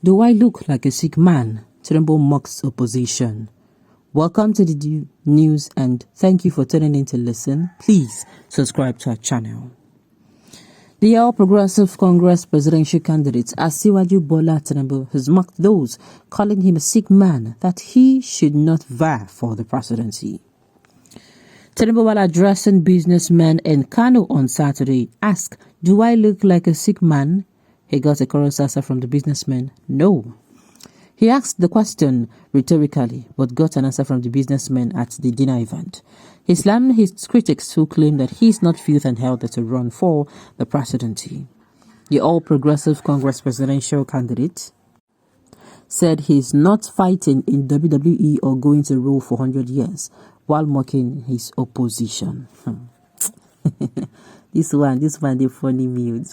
Do I look like a sick man? Tinubu mocks opposition. Welcome to the news and thank you for tuning in to listen. Please subscribe to our channel. The All Progressive Congress presidential candidate Asiwaju Bola Tinubu has mocked those calling him a sick man that he should not vie for the presidency. Tinubu, while addressing businessmen in Kano on Saturday, asked, "Do I look like a sick man?" He got a chorus answer from the businessman, "No." He asked the question rhetorically, but got an answer from the businessman at the dinner event. He slammed his critics who claimed that he is not fit and healthy to run for the presidency. The All Progressive Congress presidential candidate said he is not fighting in WWE or going to rule for 100 years, while mocking his opposition. This one, they funny me.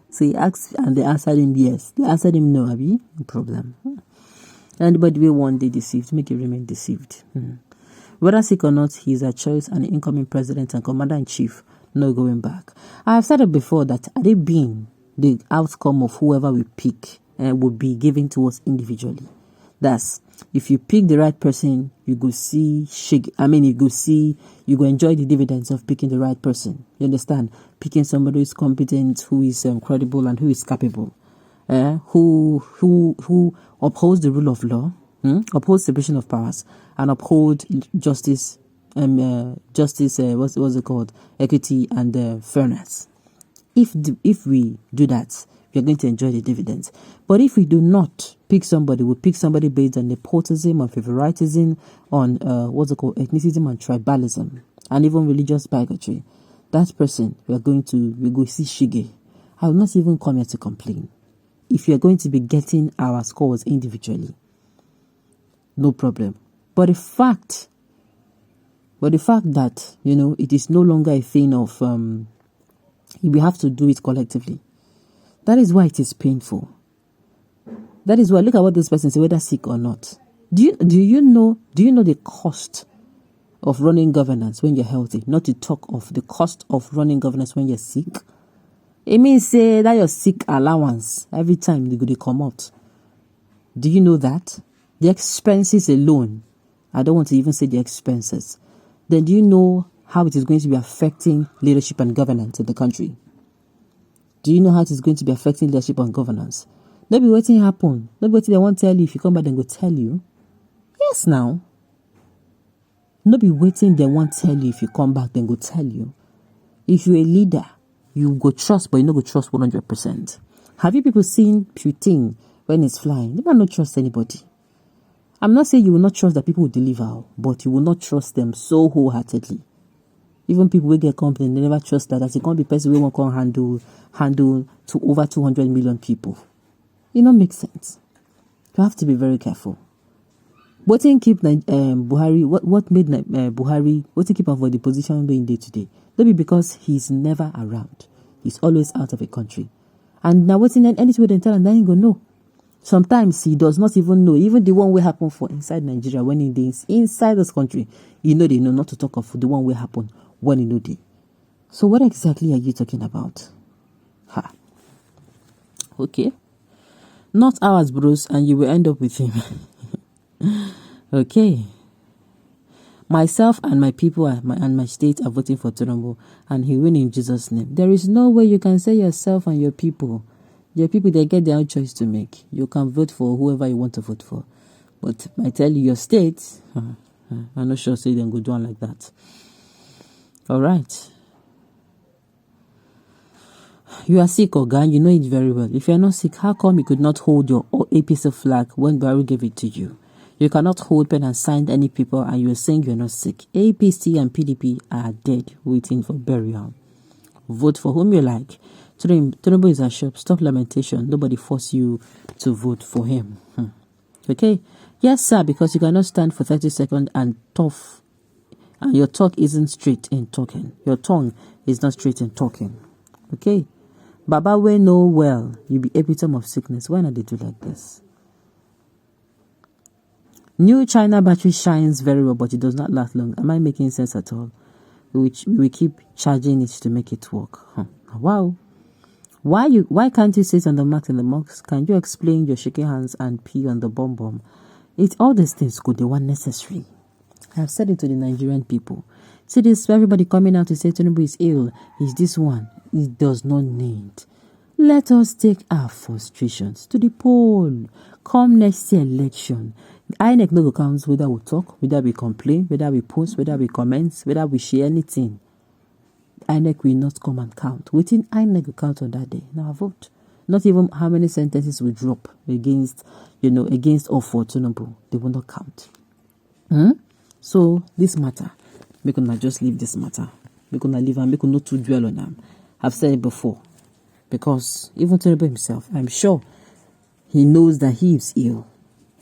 So he asked and they answered him yes. They answered him no, Abi. No problem. Anybody will one day deceived, make it remain deceived. Whether sick or not, he is a choice and incoming president and commander-in-chief, no going back. I have said it before that had it been the outcome of whoever we pick would be given to us individually. That's if you pick the right person, you go enjoy the dividends of picking the right person. You understand? Picking somebody who is competent, who is credible, and who is capable, who upholds the rule of law, upholds separation of powers, and uphold justice, equity and fairness. If we do that, we are going to enjoy the dividends. But if we do not pick somebody, we pick somebody based on nepotism, on favoritism, on ethnicism and tribalism, and even religious bigotry. That person, we go see shige. I will not even come here to complain. If you are going to be getting our scores individually, no problem. But the fact that it is no longer a thing of we have to do it collectively. That is why it is painful. That is why, look at what this person said, whether sick or not. Do you know the cost of running governance when you're healthy? Not to talk of the cost of running governance when you're sick. It means say that your sick allowance every time they come out. Do you know that? The expenses alone, I don't want to even say the expenses. Then do you know how it is going to be affecting leadership and governance in the country? Do you know how it is going to be affecting leadership and governance? Don't be waiting happen. Don't be waiting they won't tell you. If you come back, then go tell you. Yes, now. Don't be waiting they won't tell you. If you come back, then go tell you. If you're a leader, you go trust, but you don't go trust 100%. Have you people seen Putin when he's flying? They might not trust anybody. I'm not saying you will not trust that people will deliver, but you will not trust them so wholeheartedly. Even people will get company, they never trust that. As it can't be person we won't handle to over 200 million people. It don't make sense. You have to be very careful. What can keep Buhari? What made Buhari? What keep him for the position being day to day? Maybe because he's never around. He's always out of a country. And now what's in anything they tell him, then he go no. Sometimes he does not even know. Even the one will happen for inside Nigeria when he is inside this country, they know not to talk of the one will happen when he know they. So what exactly are you talking about? Okay. Not ours, bros, and you will end up with him. Okay. Myself and my people and my state are voting for Tinubu, and he win in Jesus' name. There is no way you can say yourself and your people, they get their own choice to make. You can vote for whoever you want to vote for. But I tell you, your state, I'm not sure say them go do like that. All right. You are sick, Oga, you know it very well. If you are not sick, how come you could not hold your APC flag when Buhari gave it to you? You cannot hold pen and sign any paper and you are saying you are not sick. APC and PDP are dead, waiting for burial. Vote for whom you like. Tinubu is a shop. Stop lamentation. Nobody force you to vote for him. Okay? Yes, sir, because you cannot stand for 30 seconds and tough. And your talk isn't straight in talking. Your tongue is not straight in talking. Okay? Baba we know well, you be epitome of sickness. Why not they do like this? New China battery shines very well, but it does not last long. Am I making sense at all? We keep charging it to make it work. Wow. Why can't you sit on the mat in the mosque? Can you explain your shaking hands and pee on the bomb? It's all these things could they weren't necessary. I've said it to the Nigerian people. See this, everybody coming out to say Tinubu is ill, is this one. It does not need. Let us take our frustrations to the poll. Come next year election. INEC no go count whether we talk, whether we complain, whether we post, whether we comment, whether we share anything. INEC will not come and count. Within INEC will count on that day. Now vote. Not even how many sentences we drop against or for Tinubu. They will not count. So this matter, we cannot just leave this matter. We cannot leave and we cannot too dwell on them. I've said it before. Because even Tinubu himself, I'm sure he knows that he is ill.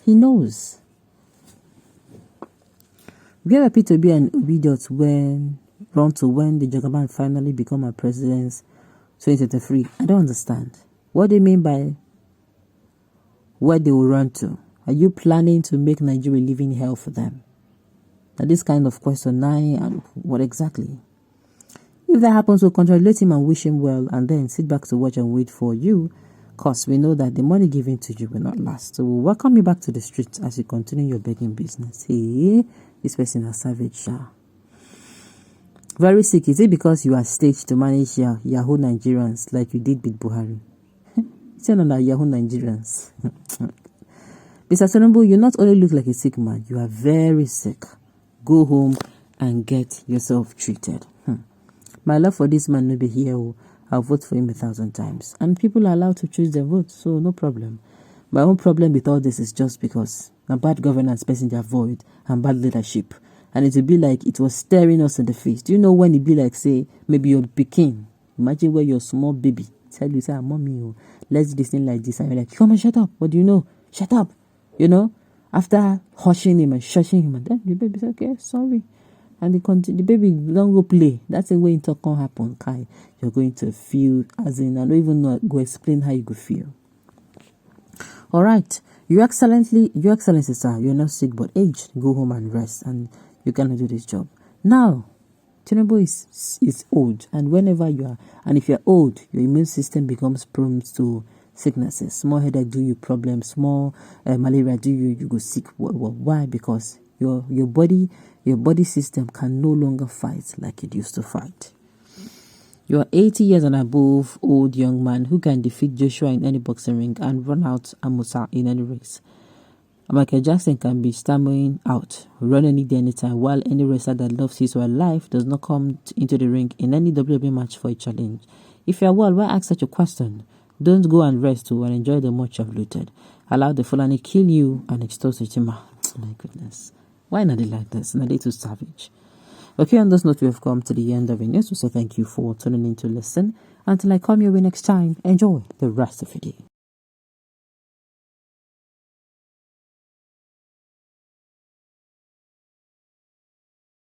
He knows. We are happy to be an idiot when the Jagaban finally become our president 2023. I don't understand. What do you mean by where they will run to? Are you planning to make Nigeria living hell for them? Now this kind of question, and what exactly? If that happens, we'll congratulate him and wish him well, and then sit back to watch and wait for you, because we know that the money given to you will not last. So we'll welcome you back to the streets as you continue your begging business. Hey, this person is savage. Very sick. Is it because you are staged to manage Yahoo Nigerians like you did with Buhari? It's not Yahoo Nigerians. Mr. Tinubu, you not only look like a sick man, you are very sick. Go home and get yourself treated. My love for this man will be here. I'll vote for him 1,000 times. And people are allowed to choose their vote, so no problem. My own problem with all this is just because a bad governance, passenger void, and bad leadership. And it will be like it was staring us in the face. Do you know when it be like, say, maybe you're Peking. Imagine where your small baby tell you, say, mommy, let's do this thing like this. And you're like, come on, shut up. What do you know? Shut up. After hushing him and shushing him, and then the baby said, okay, sorry. And the baby don't go play. That's the way it can happen, Kai. You're going to feel, as in, I don't even know, go explain how you go feel. All right. Your Excellency, sir, you're not sick but aged. Go home and rest, and you cannot do this job. Now, Tinubu is old, and whenever you are, and if you're old, your immune system becomes prone to sicknesses. Small headache do you problems, small malaria do you go sick. Why? Because your body system can no longer fight like it used to fight. You are 80 years and above old young man who can defeat Joshua in any boxing ring and run out Amusa in any race. Michael Jackson can be stammering out, run any day, anytime, while any wrestler that loves his or her life does not come into the ring in any WWE match for a challenge. If you are well, why ask such a question? Don't go and rest and enjoy the much you've looted. Allow the Fulani kill you and extort your my goodness. Why not they like this? Not they too savage? Okay, on this note, we have come to the end of the news. So thank you for tuning in to listen. Until I come your way next time, enjoy the rest of your day.